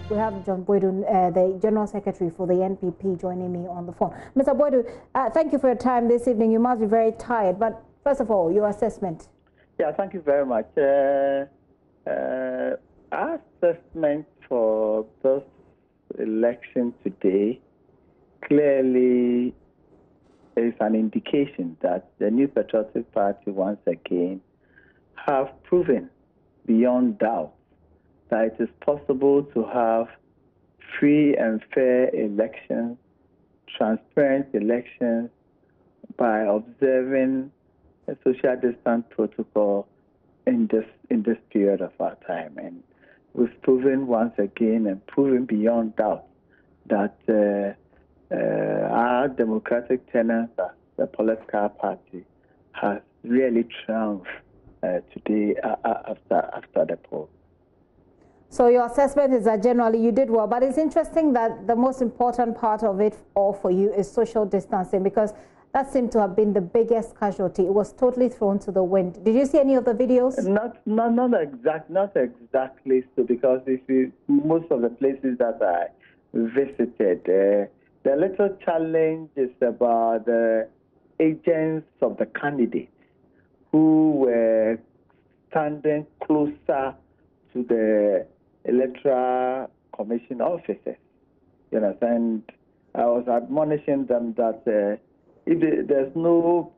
We have John Boadu, the General Secretary for the NPP, joining me on the phone. Mr. Boadu, thank you for your time this evening. You must be very tired, but first of all, your assessment. Yeah, thank you very much. Our assessment for this election today clearly is an indication that the New Patriotic Party once again have proven beyond doubt that it is possible to have free and fair elections, transparent elections, by observing a social distance protocol in this period of our time. And we've proven once again and proven beyond doubt that our democratic tenets as the political party has really triumphed today after the poll. So your assessment is that generally you did well, but it's interesting that the most important part of it all for you is social distancing, because that seemed to have been the biggest casualty. It was totally thrown to the wind. Did you see any of the videos? Not exactly so, because if you, most of the places that I visited, the little challenge is about the agents of the candidates who were standing closer to the Electoral Commission officers. You know, and I was admonishing them that if there's no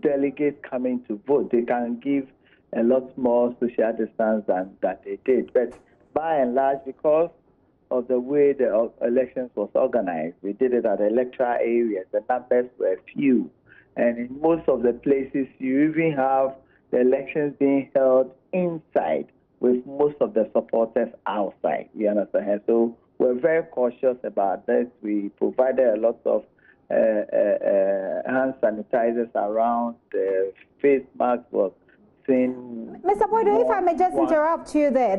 delegate coming to vote, they can give a lot more social distance than they did. But by and large, because of the way the elections was organized, we did it at electoral areas. The numbers were few. And in most of the places, you even have the elections being held inside, with most of the supporters outside. You understand? So we're very cautious about this. We provided a lot of hand sanitizers around. The face masks was seen. Mr. Boadu, if I may just interrupt you there,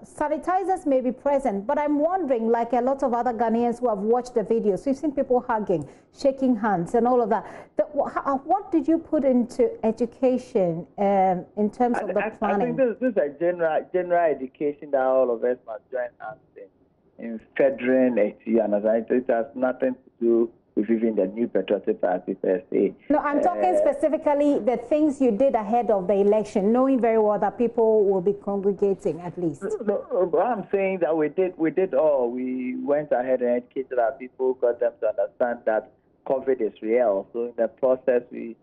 sanitizers may be present, but I'm wondering, like a lot of other Ghanaians who have watched the videos, we've seen people hugging, shaking hands, and all of that. What did you put into education in terms of the planning? I think this is a general education that all of us must join hands in federating it. It has nothing to do with even the New Patriotic Party per se. No, I'm talking specifically the things you did ahead of the election, knowing very well that people will be congregating at least. No, I'm saying that we did all. We went ahead and educated our people, got them to understand that COVID is real. So in the process, we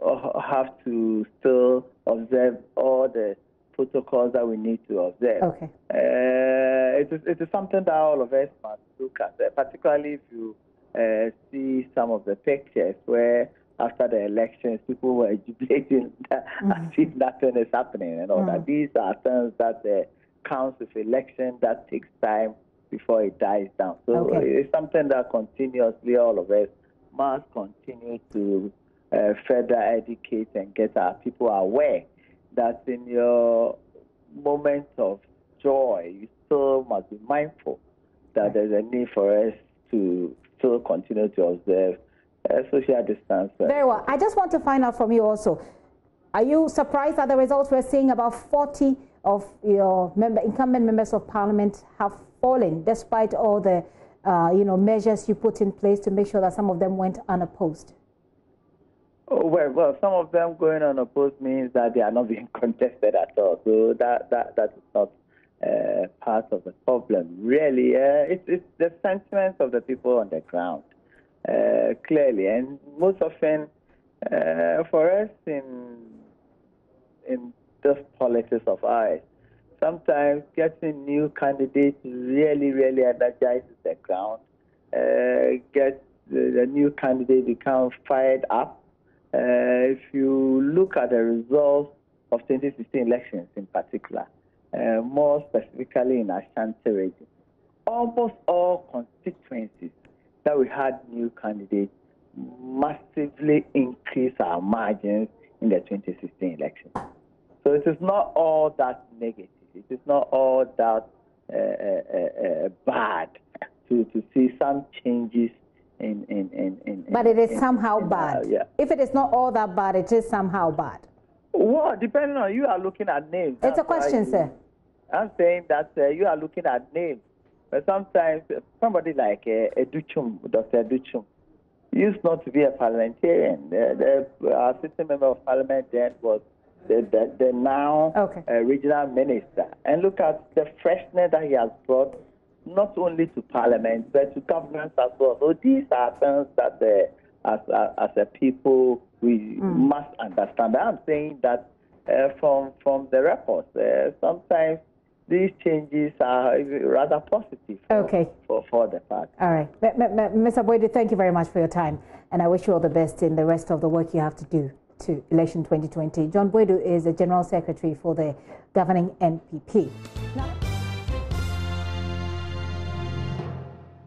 have to still observe all the protocols that we need to observe. Okay. It is something that all of us must look at, particularly if you see some of the pictures where after the elections people were jubilating as if nothing is happening and all that. These are things that counts with election that takes time before it dies down. So it's something that continuously all of us must continue to further educate and get our people aware that in your moment of joy, you still must be mindful that there's a need for us to still continue to observe social distance. Very well. I just want to find out from you also, are you surprised at the results we're seeing? About 40 of your incumbent members of parliament have fallen, despite all the measures you put in place to make sure that some of them went unopposed. Oh, well, some of them going unopposed means that they are not being contested at all. So that is not part of the problem. Really, it's the sentiments of the people on the ground, clearly. And most often, for us in this politics of ours, sometimes getting new candidates really, really energizes the ground. Get the new candidate become fired up. If you look at the results of 2016 elections in particular, more specifically in Ashanti region, almost all constituencies that we had new candidates massively increased our margins in the 2016 election. So it is not all that negative. It is not all that bad to see some changes but it is somehow bad. If it is not all that bad, it is somehow bad. Well, depending on you are looking at names. It's a question, sir. I'm saying that you are looking at names. But sometimes somebody like Educhum, Dr. Educhum, used not to be a parliamentarian. Our sitting member of parliament then was the now regional minister. And look at the freshness that he has brought, not only to parliament, but to governance as well. So these are things that as a people, we must understand. I'm saying that from the reports, sometimes these changes are rather positive for the party. All right. Mr. Boadu, thank you very much for your time, and I wish you all the best in the rest of the work you have to do to election 2020. John Boadu is the General Secretary for the governing NPP. Now